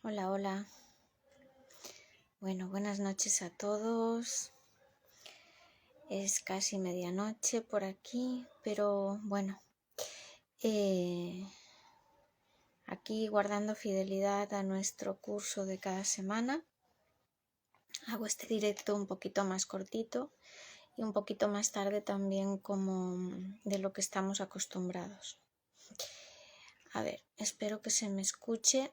Hola, hola. Bueno, buenas noches a todos. Es casi medianoche por aquí, pero bueno, aquí guardando fidelidad a nuestro curso de cada semana. Hago este directo un poquito más cortito y un poquito más tarde también como de lo que estamos acostumbrados. A ver, espero que se me escuche.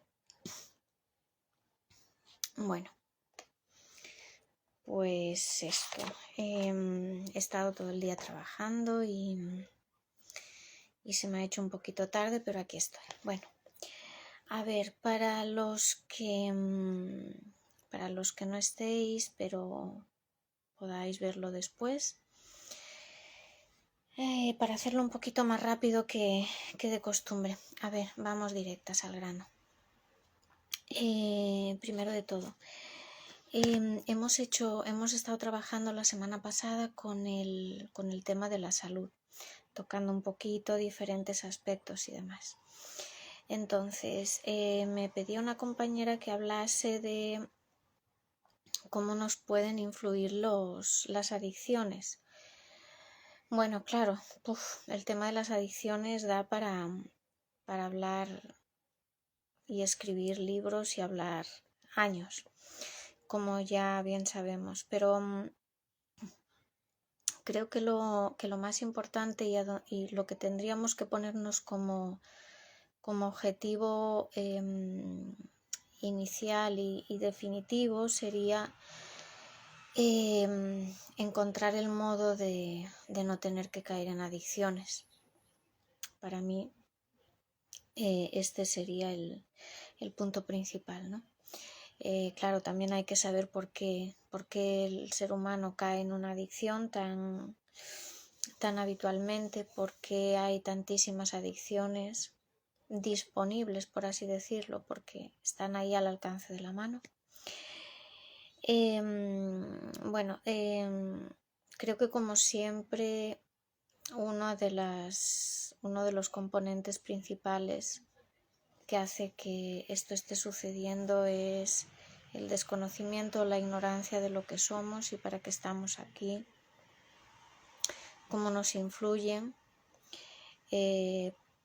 Bueno. Pues esto, he estado todo el día trabajando y se me ha hecho un poquito tarde, pero aquí estoy. Bueno, a ver, para los que no estéis, pero podáis verlo después, para hacerlo un poquito más rápido que de costumbre. A ver, vamos directas al grano. Primero de todo, hemos estado trabajando la semana pasada con el tema de la salud, tocando un poquito diferentes aspectos y demás. Entonces, me pedía una compañera que hablase de cómo nos pueden influir las adicciones. Bueno, claro, el tema de las adicciones da para hablar y escribir libros y hablar años, como ya bien sabemos, pero creo que lo más importante y lo que tendríamos que ponernos como objetivo inicial y definitivo sería encontrar el modo de no tener que caer en adicciones. Para mí este sería el punto principal, ¿no? Claro, también hay que saber por qué el ser humano cae en una adicción tan habitualmente, por qué hay tantísimas adicciones disponibles, por así decirlo, porque están ahí al alcance de la mano. Creo que como siempre uno de los componentes principales que hace que esto esté sucediendo es el desconocimiento o la ignorancia de lo que somos y para qué estamos aquí, cómo nos influyen,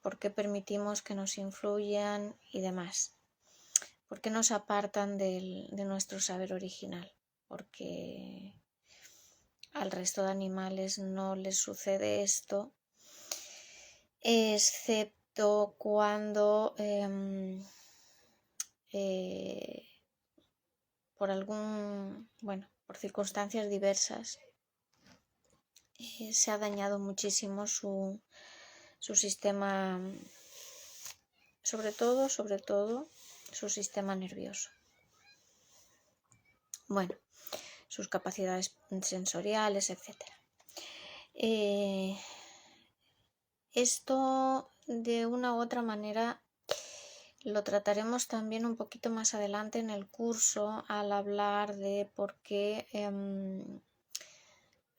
por qué permitimos que nos influyan y demás. ¿Por qué nos apartan de nuestro saber original? Porque al resto de animales no les sucede esto, excepto cuando por circunstancias diversas se ha dañado muchísimo su sistema, sobre todo su sistema nervioso. Bueno, sus capacidades sensoriales, etc. Esto de una u otra manera lo trataremos también un poquito más adelante en el curso al hablar de por qué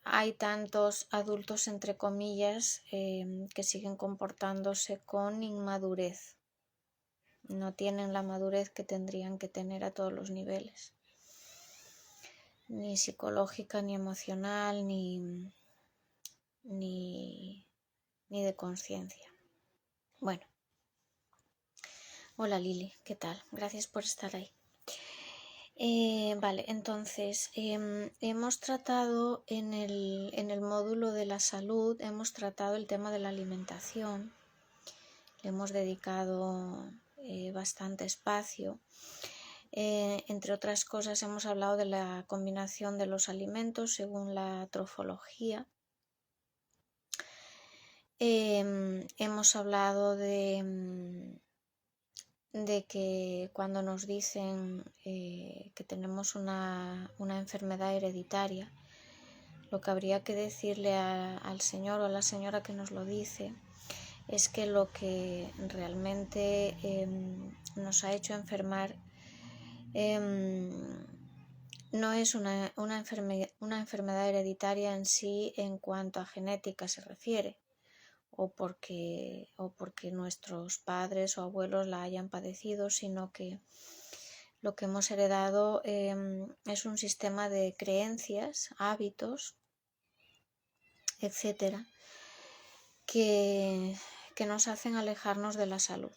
hay tantos adultos, entre comillas, que siguen comportándose con inmadurez. No tienen la madurez que tendrían que tener a todos los niveles, ni psicológica, ni emocional, ni de conciencia. Bueno, hola Lili, ¿qué tal? Gracias por estar ahí. Vale, entonces hemos tratado en el módulo de la salud, hemos tratado el tema de la alimentación, le hemos dedicado bastante espacio. Entre otras cosas hemos hablado de la combinación de los alimentos según la trofología. Hemos hablado de que cuando nos dicen que tenemos una enfermedad hereditaria, lo que habría que decirle al señor o a la señora que nos lo dice es que lo que realmente nos ha hecho enfermar no es una enfermedad hereditaria en sí en cuanto a genética se refiere, o porque nuestros padres o abuelos la hayan padecido, sino que Lo que hemos heredado es un sistema de creencias, hábitos, etcétera, que nos hacen alejarnos de la salud.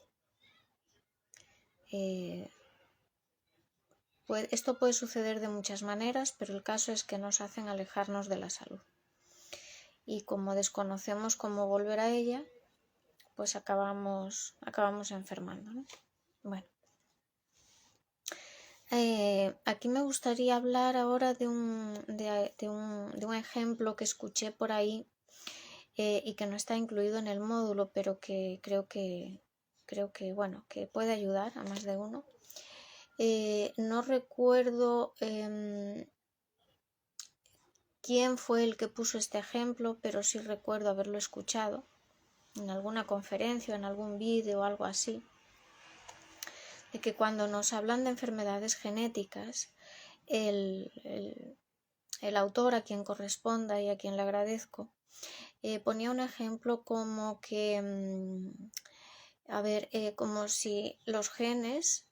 Esto puede suceder de muchas maneras, pero el caso es que nos hacen alejarnos de la salud. Y como desconocemos cómo volver a ella, pues acabamos enfermando, ¿no? Bueno, aquí me gustaría hablar ahora de un ejemplo que escuché por ahí y que no está incluido en el módulo, pero que creo que bueno, que puede ayudar a más de uno. No recuerdo quién fue el que puso este ejemplo, pero sí recuerdo haberlo escuchado en alguna conferencia, en algún vídeo o algo así, de que cuando nos hablan de enfermedades genéticas, el autor, a quien corresponda y a quien le agradezco, ponía un ejemplo como que, como si los genes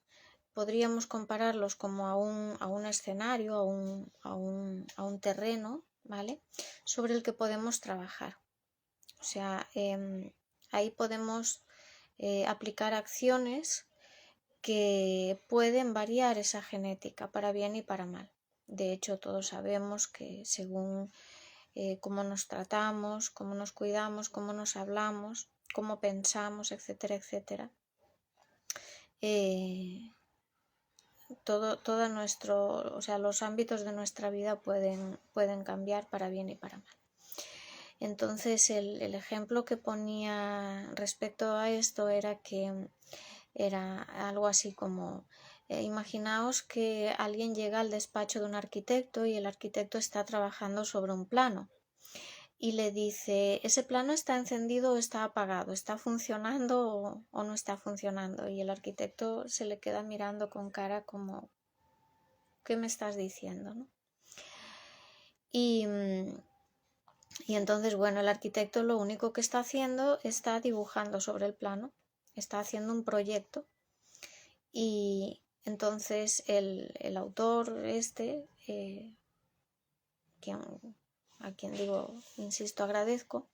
podríamos compararlos como a un escenario, a un terreno, ¿vale? Sobre el que podemos trabajar. O sea, ahí podemos aplicar acciones que pueden variar esa genética para bien y para mal. De hecho, todos sabemos que según cómo nos tratamos, cómo nos cuidamos, cómo nos hablamos, cómo pensamos, etcétera, etcétera, los ámbitos de nuestra vida pueden cambiar para bien y para mal. Entonces el ejemplo que ponía respecto a esto era algo así como imaginaos que alguien llega al despacho de un arquitecto y el arquitecto está trabajando sobre un plano y le dice, ¿ese plano está encendido o está apagado? ¿Está funcionando o no está funcionando? Y el arquitecto se le queda mirando con cara como, ¿qué me estás diciendo, no? Y entonces, bueno, el arquitecto lo único que está haciendo está dibujando sobre el plano, está haciendo un proyecto. Y entonces el autor a quien digo, insisto, agradezco,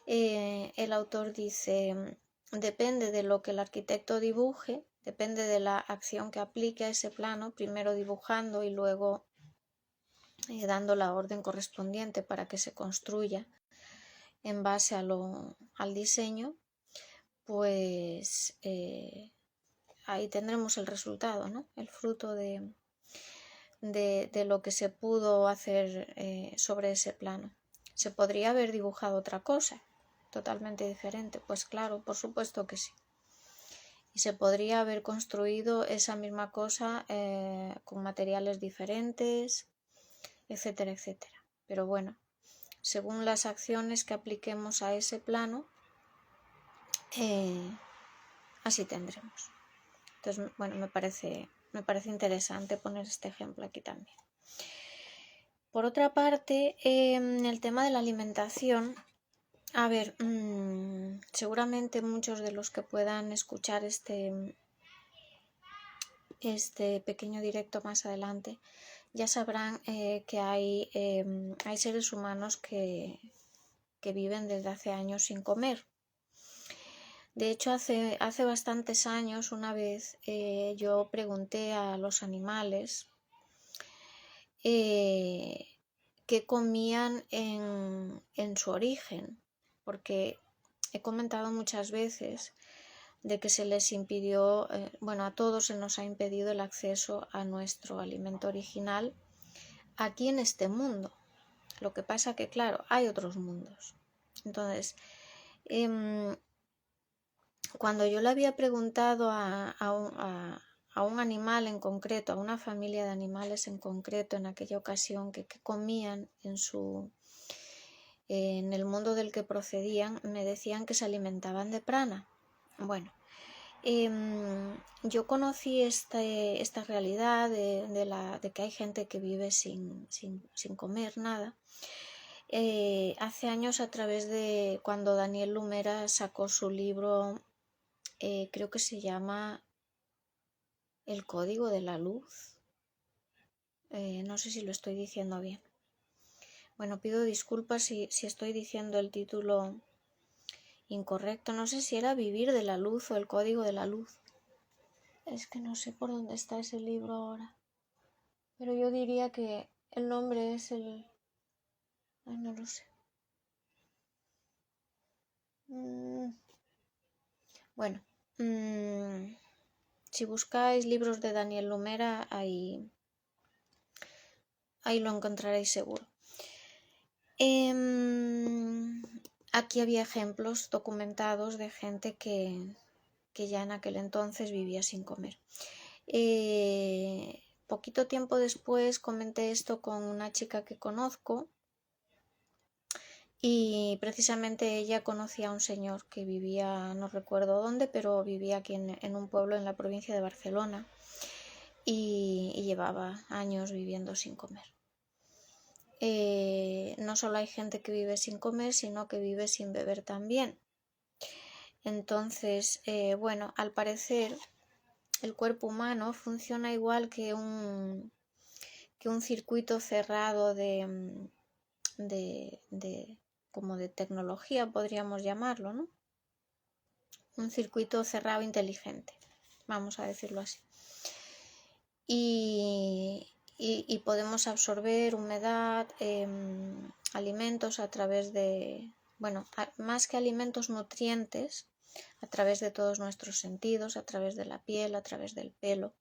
el autor dice, depende de lo que el arquitecto dibuje, depende de la acción que aplique a ese plano, primero dibujando y luego dando la orden correspondiente para que se construya en base al diseño, pues ahí tendremos el resultado, ¿no? El fruto de lo que se pudo hacer sobre ese plano. ¿Se podría haber dibujado otra cosa totalmente diferente? Pues claro, por supuesto que sí. Y se podría haber construido esa misma cosa con materiales diferentes, etcétera, etcétera. Pero bueno, según las acciones que apliquemos a ese plano, así tendremos. Entonces, bueno, me parece interesante poner este ejemplo aquí también. Por otra parte, el tema de la alimentación, a ver, seguramente muchos de los que puedan escuchar este pequeño directo más adelante ya sabrán que hay seres humanos que viven desde hace años sin comer. De hecho, hace bastantes años, una vez, yo pregunté a los animales qué comían en su origen, porque he comentado muchas veces de que se les impidió, a todos se nos ha impedido el acceso a nuestro alimento original aquí en este mundo. Lo que pasa que, claro, hay otros mundos. Entonces, cuando yo le había preguntado a un animal en concreto, a una familia de animales en concreto en aquella ocasión que comían en el mundo del que procedían, me decían que se alimentaban de prana. Bueno, yo conocí esta realidad de que hay gente que vive sin comer nada hace años a través de cuando Daniel Lumera sacó su libro, creo que se llama El código de la luz. No sé si lo estoy diciendo bien. Bueno, pido disculpas si estoy diciendo el título incorrecto. No sé si era Vivir de la Luz o El Código de la Luz. Es que no sé por dónde está ese libro ahora. Pero yo diría que el nombre es el... Ay, no lo sé. Bueno, si buscáis libros de Daniel Lumera, ahí lo encontraréis seguro. Aquí había ejemplos documentados de gente que ya en aquel entonces vivía sin comer. Poquito tiempo después comenté esto con una chica que conozco y precisamente ella conocía a un señor que vivía, no recuerdo dónde, pero vivía aquí en un pueblo en la provincia de Barcelona y llevaba años viviendo sin comer. No solo hay gente que vive sin comer, sino que vive sin beber también. Entonces, bueno, al parecer el cuerpo humano funciona igual que un circuito cerrado como de tecnología, podríamos llamarlo, ¿no? Un circuito cerrado inteligente, vamos a decirlo así. Y podemos absorber humedad, alimentos a través de, bueno, más que alimentos, nutrientes, a través de todos nuestros sentidos, a través de la piel, a través del pelo.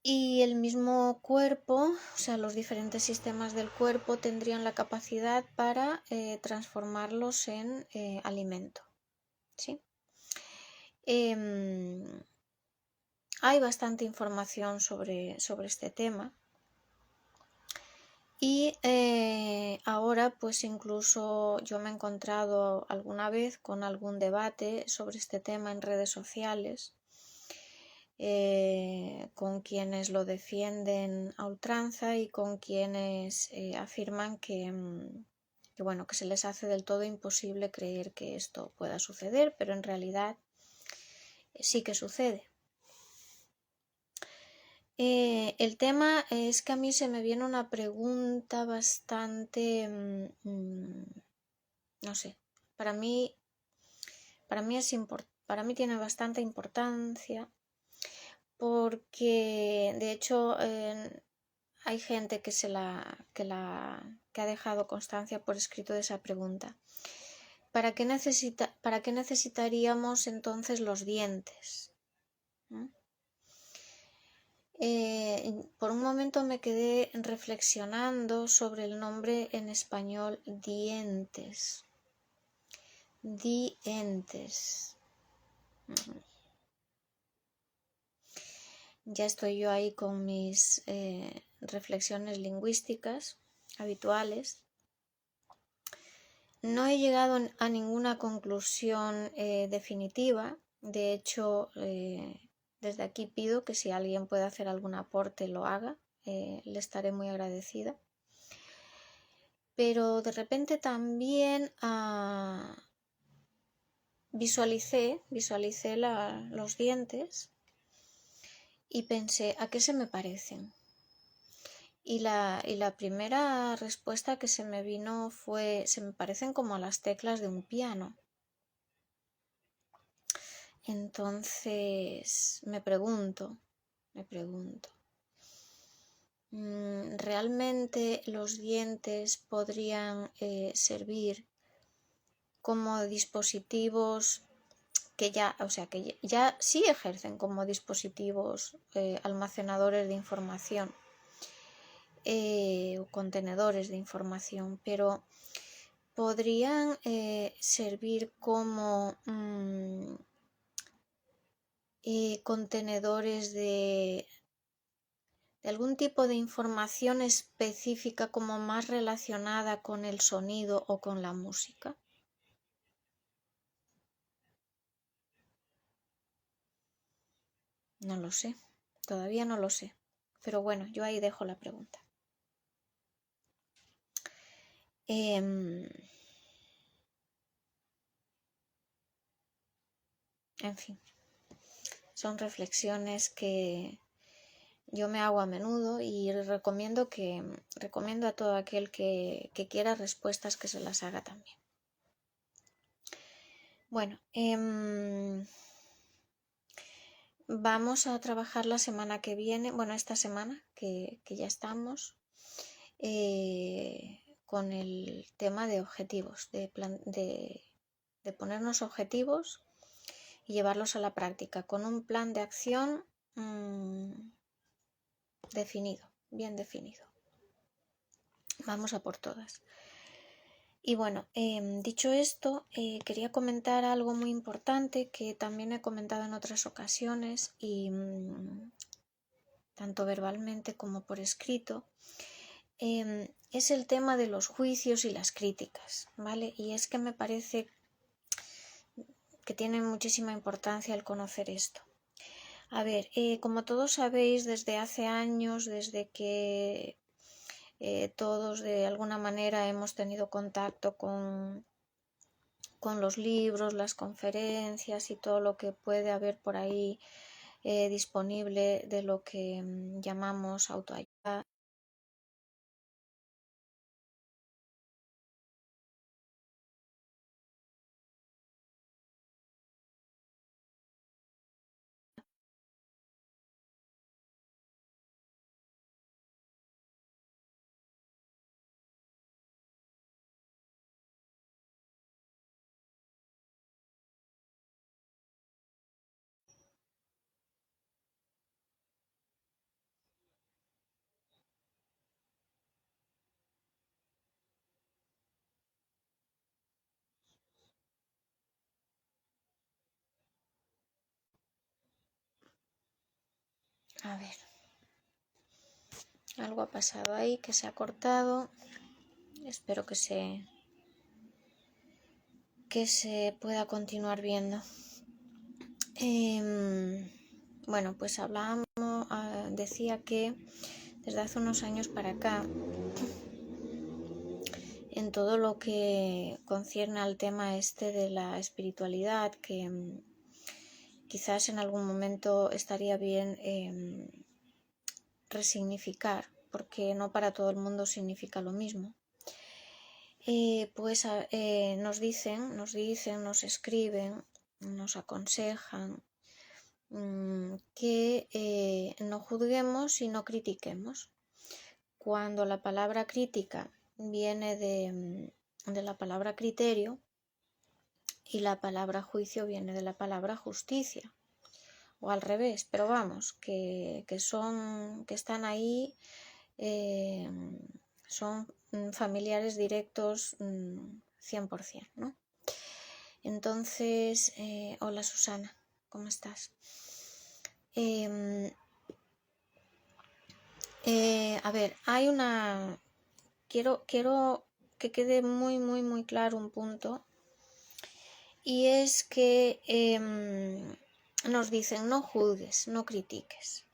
Y el mismo cuerpo, o sea, los diferentes sistemas del cuerpo tendrían la capacidad para transformarlos en alimento, ¿sí? Hay bastante información sobre este tema. Y ahora pues incluso yo me he encontrado alguna vez con algún debate sobre este tema en redes sociales con quienes lo defienden a ultranza y con quienes afirman bueno, que se les hace del todo imposible creer que esto pueda suceder, pero en realidad sí que sucede. El tema es que a mí se me viene una pregunta bastante, no sé, para mí tiene bastante importancia porque de hecho hay gente que ha dejado constancia por escrito de esa pregunta. ¿Para qué necesitaríamos entonces los dientes? ¿No? Por un momento me quedé reflexionando sobre el nombre en español dientes. Dientes. Ya estoy yo ahí con mis reflexiones lingüísticas habituales. No he llegado a ninguna conclusión definitiva. De hecho, desde aquí pido que si alguien puede hacer algún aporte lo haga. Le estaré muy agradecida. Pero de repente también visualicé los dientes y pensé, ¿a qué se me parecen? Y la primera respuesta que se me vino fue, se me parecen como a las teclas de un piano. Entonces me pregunto, ¿realmente los dientes podrían servir como dispositivos que ya sí ejercen como dispositivos almacenadores de información o contenedores de información, pero podrían servir como contenedores de algún tipo de información específica como más relacionada con el sonido o con la música? No lo sé, todavía no lo sé, pero bueno, yo ahí dejo la pregunta. En fin, Son reflexiones que yo me hago a menudo y recomiendo a todo aquel que quiera respuestas que se las haga también. Bueno, vamos a trabajar la semana que viene, bueno, esta semana que ya estamos, con el tema de objetivos, de ponernos objetivos y llevarlos a la práctica con un plan de acción definido, bien definido. Vamos a por todas. Y bueno, dicho esto, quería comentar algo muy importante que también he comentado en otras ocasiones y tanto verbalmente como por escrito. Es el tema de los juicios y las críticas, ¿vale? Y es que me parece que tiene muchísima importancia el conocer esto. A ver, como todos sabéis, desde hace años, desde que todos de alguna manera hemos tenido contacto con los libros, las conferencias y todo lo que puede haber por ahí disponible de lo que llamamos autoayuda. A ver, algo ha pasado ahí que se ha cortado. Espero que se pueda continuar viendo. Bueno, pues decía que desde hace unos años para acá, en todo lo que concierne al tema este de la espiritualidad, que quizás en algún momento estaría bien resignificar, porque no para todo el mundo significa lo mismo. Pues nos dicen, nos escriben, nos aconsejan que no juzguemos y no critiquemos. Cuando la palabra crítica viene de la palabra criterio y la palabra juicio viene de la palabra justicia, o al revés, pero vamos, que están ahí, son familiares directos 100%, ¿no? Entonces, hola Susana, ¿cómo estás? A ver, quiero que quede muy, muy, muy claro un punto, y es que nos dicen no juzgues, no critiques.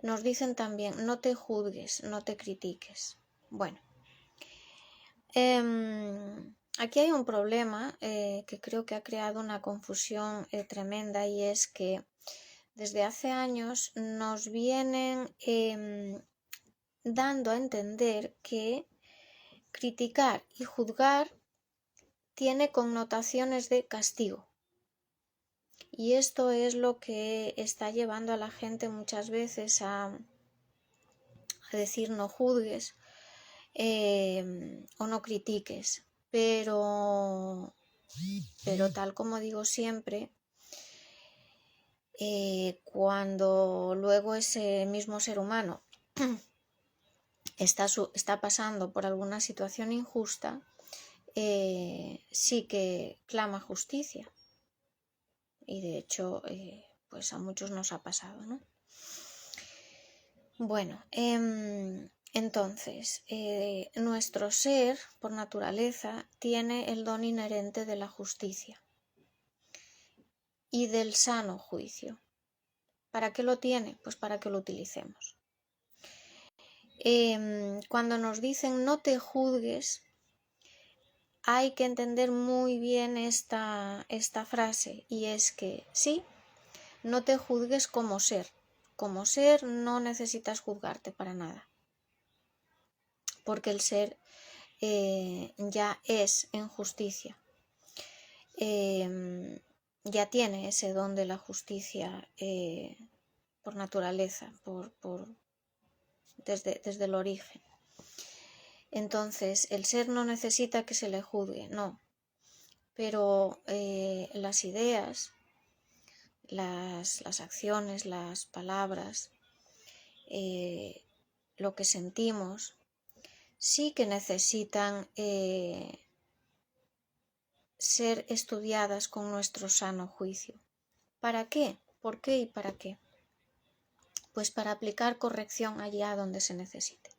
Nos dicen también no te juzgues, no te critiques. Bueno, aquí hay un problema que creo que ha creado una confusión tremenda, y es que desde hace años nos vienen dando a entender que criticar y juzgar tiene connotaciones de castigo. Y esto es lo que está llevando a la gente muchas veces a decir no juzgues o no critiques. Pero tal como digo siempre, cuando luego ese mismo ser humano está pasando por alguna situación injusta, sí que clama justicia. Y de hecho, pues a muchos nos ha pasado, ¿no? Bueno, entonces, nuestro ser, por naturaleza, tiene el don inherente de la justicia y del sano juicio. ¿Para qué lo tiene? Pues para que lo utilicemos. Cuando nos dicen no te juzgues, hay que entender muy bien esta frase, y es que sí, no te juzgues como ser. Como ser no necesitas juzgarte para nada, porque el ser ya es en justicia. Ya tiene ese don de la justicia por naturaleza, desde el origen. Entonces, el ser no necesita que se le juzgue, no. Pero las ideas, las acciones, las palabras, lo que sentimos, sí que necesitan ser estudiadas con nuestro sano juicio. ¿Para qué? ¿Por qué y para qué? Pues para aplicar corrección allá donde se necesite.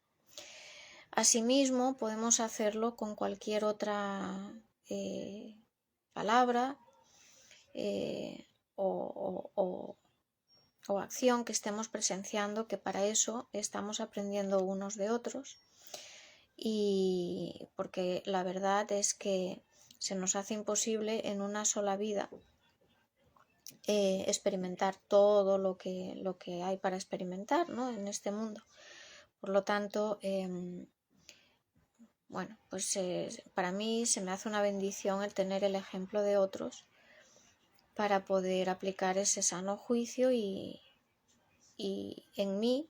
Asimismo, podemos hacerlo con cualquier otra palabra o acción que estemos presenciando, que para eso estamos aprendiendo unos de otros, y porque la verdad es que se nos hace imposible en una sola vida experimentar todo lo que hay para experimentar, ¿no?, en este mundo. Por lo tanto, bueno, pues para mí se me hace una bendición el tener el ejemplo de otros para poder aplicar ese sano juicio y en mí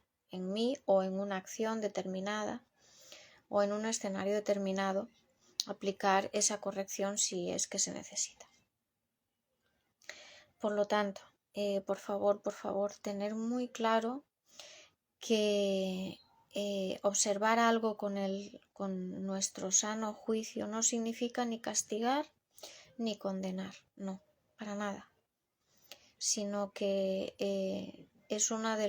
o en una acción determinada o en un escenario determinado aplicar esa corrección si es que se necesita. Por lo tanto, por favor, tener muy claro que observar algo con nuestro sano juicio no significa ni castigar ni condenar, no, para nada, sino que es una de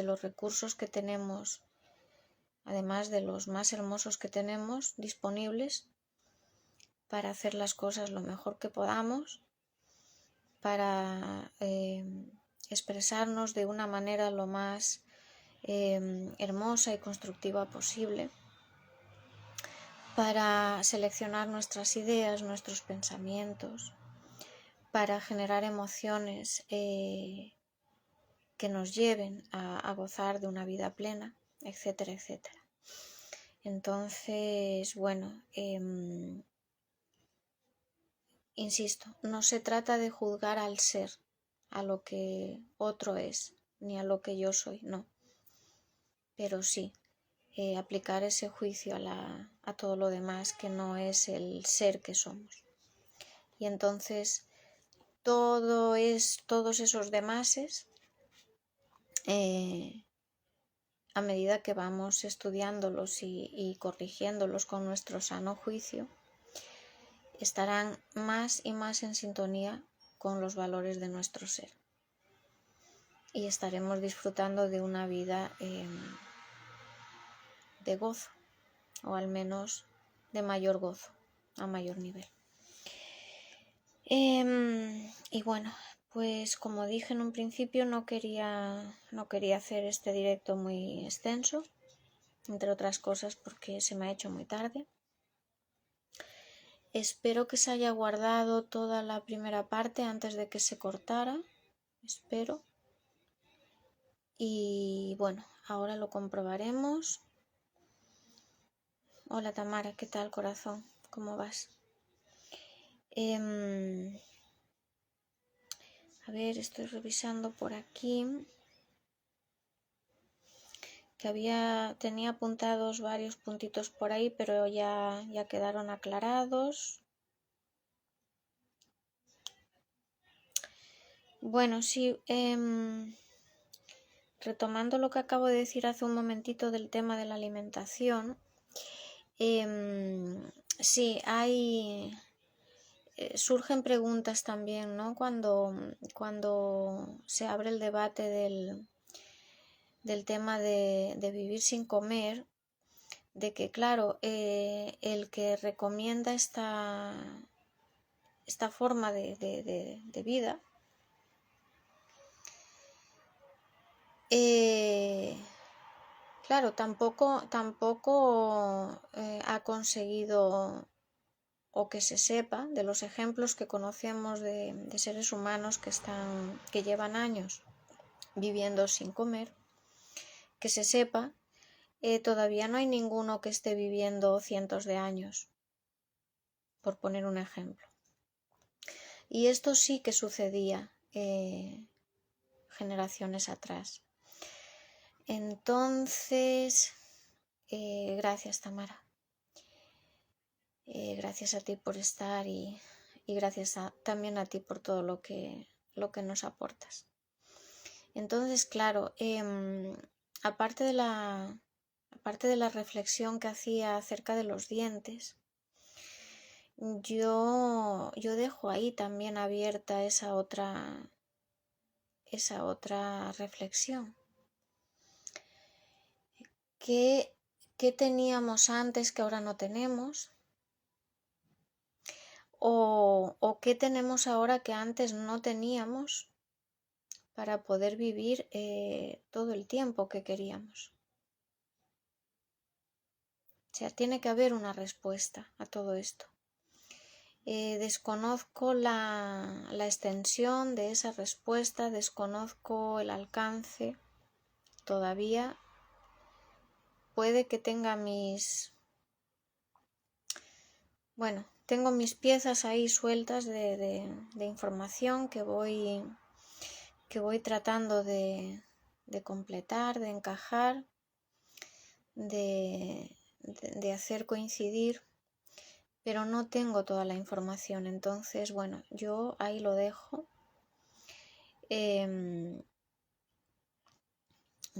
los recursos que tenemos, además de los más hermosos que tenemos disponibles, para hacer las cosas lo mejor que podamos, para expresarnos de una manera lo más hermosa y constructiva posible, para seleccionar nuestras ideas, nuestros pensamientos, para generar emociones que nos lleven a gozar de una vida plena, etcétera, etcétera. Entonces, bueno, insisto, no se trata de juzgar al ser, a lo que otro es, ni a lo que yo soy, no. Pero sí, aplicar ese juicio a todo lo demás que no es el ser que somos. Y entonces todos esos demases, a medida que vamos estudiándolos y corrigiéndolos con nuestro sano juicio, estarán más y más en sintonía con los valores de nuestro ser. Y estaremos disfrutando de una vida de gozo, o al menos de mayor gozo, a mayor nivel. Y bueno, pues como dije en un principio, no quería hacer este directo muy extenso, entre otras cosas porque se me ha hecho muy tarde. Espero que se haya guardado toda la primera parte antes de que se cortara, espero. Y bueno, ahora lo comprobaremos. Hola Tamara, ¿qué tal, corazón? ¿Cómo vas? A ver, estoy revisando por aquí, que tenía apuntados varios puntitos por ahí, pero ya quedaron aclarados. Bueno, sí, retomando lo que acabo de decir hace un momentito del tema de la alimentación, sí, surgen preguntas también, ¿no? Cuando se abre el debate del tema de vivir sin comer, de que claro, el que recomienda esta forma de vida claro, tampoco ha conseguido o que se sepa de los ejemplos que conocemos de seres humanos que llevan años viviendo sin comer, que se sepa, todavía no hay ninguno que esté viviendo cientos de años, por poner un ejemplo. Y esto sí que sucedía generaciones atrás. Entonces, gracias, Tamara. Gracias a ti por estar y gracias también a ti por todo lo que nos aportas. Entonces, claro, aparte de la reflexión que hacía acerca de los dientes, yo dejo ahí también abierta esa otra reflexión. ¿Qué teníamos antes que ahora no tenemos? ¿O qué tenemos ahora que antes no teníamos para poder vivir todo el tiempo que queríamos? O sea, tiene que haber una respuesta a todo esto. Desconozco la extensión de esa respuesta, desconozco el alcance. Todavía puede que tenga tengo mis piezas ahí sueltas de información que voy tratando de completar, de encajar, de hacer coincidir, pero no tengo toda la información. Entonces, bueno, yo ahí lo dejo,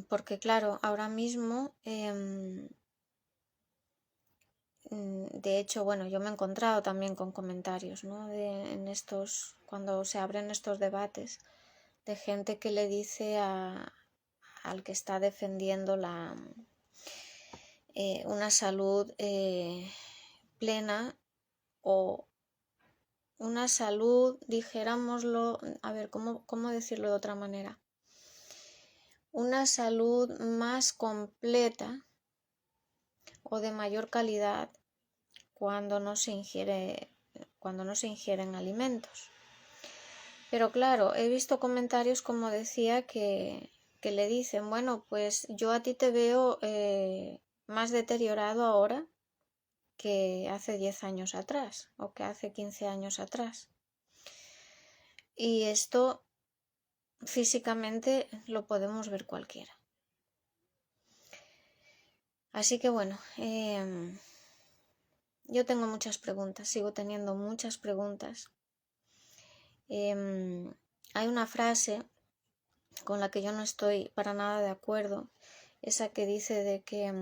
porque claro, ahora mismo, de hecho, bueno, yo me he encontrado también con comentarios, ¿no? Cuando se abren estos debates, de gente que le dice al que está defendiendo una salud plena, o una salud, dijéramoslo, a ver, ¿cómo decirlo de otra manera? Una salud más completa o de mayor calidad cuando no se ingieren alimentos. Pero claro, he visto comentarios, como decía, que le dicen, bueno, pues yo a ti te veo más deteriorado ahora que hace 10 años atrás o que hace 15 años atrás. Y esto físicamente lo podemos ver cualquiera. Así que bueno, yo tengo muchas preguntas, sigo teniendo muchas preguntas. Hay una frase con la que yo no estoy para nada de acuerdo, esa que dice de que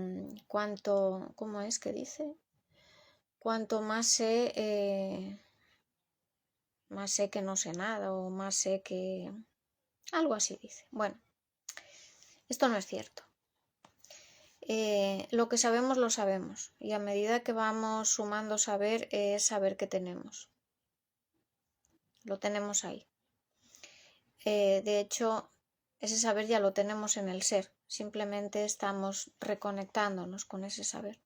¿cómo es que dice? Cuanto más sé que no sé nada, o más sé que... algo así dice. Bueno, esto no es cierto. Lo que sabemos lo sabemos, y a medida que vamos sumando saber, es saber que tenemos. Lo tenemos ahí. De hecho, ese saber ya lo tenemos en el ser, simplemente estamos reconectándonos con ese saber.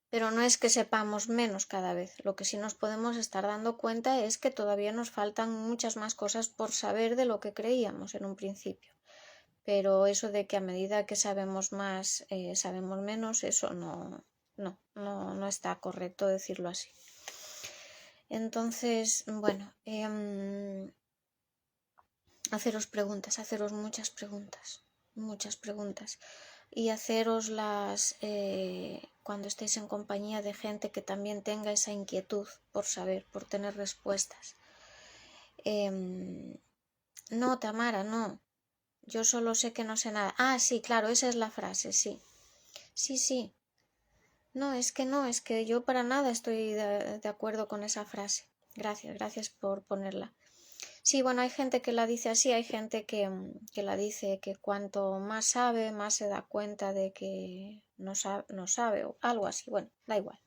Pero no es que sepamos menos cada vez, lo que sí nos podemos estar dando cuenta es que todavía nos faltan muchas más cosas por saber de lo que creíamos en un principio. Pero eso de que a medida que sabemos más, sabemos menos, eso no está correcto decirlo así. Entonces, bueno, haceros preguntas, haceros muchas preguntas, y haceroslas cuando estéis en compañía de gente que también tenga esa inquietud por saber, por tener respuestas. No, Tamara, no. Yo solo sé que no sé nada. Ah, sí, claro, esa es la frase, sí. Sí. No, es que yo para nada estoy de acuerdo con esa frase. Gracias por ponerla. Sí, bueno, hay gente que la dice así, hay gente que la dice que cuanto más sabe, más se da cuenta de que no sabe, o algo así. Bueno, da igual.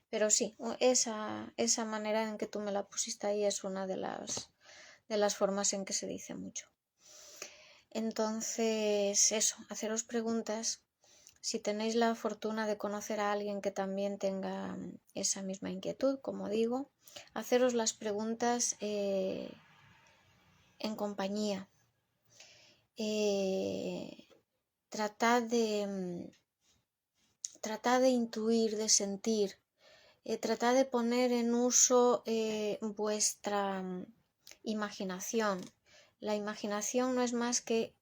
Pero sí, esa manera en que tú me la pusiste ahí es una de las formas en que se dice mucho. Entonces, eso, haceros preguntas, si tenéis la fortuna de conocer a alguien que también tenga esa misma inquietud, como digo, haceros las preguntas en compañía. Tratad de intuir, de sentir, tratad de poner en uso vuestra imaginación. La imaginación no es más que,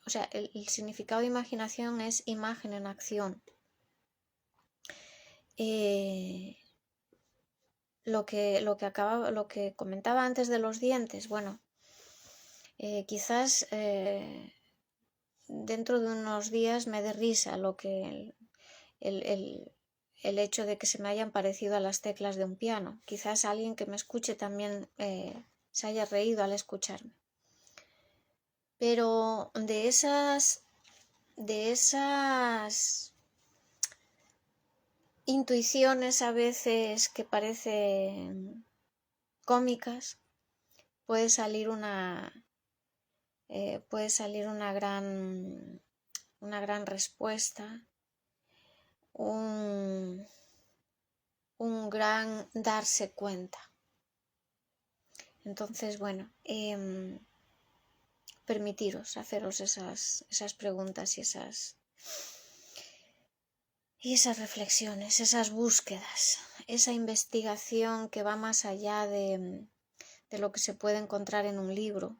o sea, el significado de imaginación es imagen en acción. Lo que comentaba antes de los dientes, bueno, quizás dentro de unos días me dé risa lo que el hecho de que se me hayan parecido a las teclas de un piano. Quizás alguien que me escuche también se haya reído al escucharme. Pero de esas intuiciones a veces que parecen cómicas, puede salir una gran respuesta, un gran darse cuenta. Entonces, bueno, permitiros haceros esas preguntas y esas reflexiones, esas búsquedas, esa investigación que va más allá de lo que se puede encontrar en un libro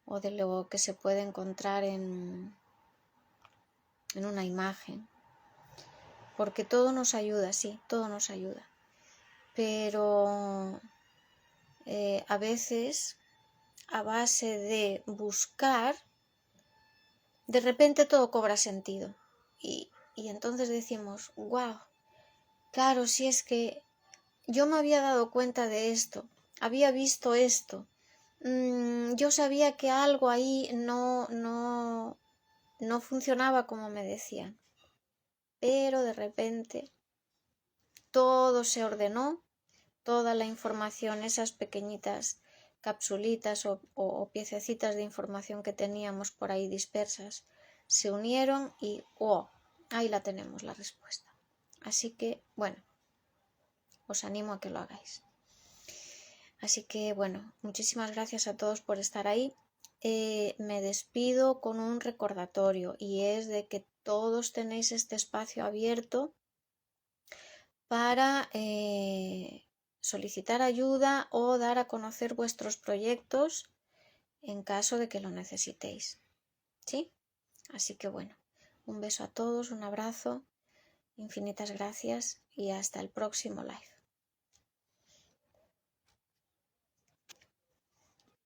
o de lo que se puede encontrar en una imagen. Porque todo nos ayuda, sí, todo nos ayuda. Pero a veces, a base de buscar, de repente todo cobra sentido. Y entonces decimos, wow, claro, si es que yo me había dado cuenta de esto, había visto esto, yo sabía que algo ahí no funcionaba como me decían. Pero de repente todo se ordenó, toda la información, esas pequeñitas capsulitas o piececitas de información que teníamos por ahí dispersas, se unieron y ahí la tenemos la respuesta. Así que, bueno, os animo a que lo hagáis. Así que, bueno, muchísimas gracias a todos por estar ahí. Me despido con un recordatorio y es de que todos tenéis este espacio abierto para solicitar ayuda o dar a conocer vuestros proyectos en caso de que lo necesitéis. ¿Sí? Así que bueno, un beso a todos, un abrazo, infinitas gracias y hasta el próximo live.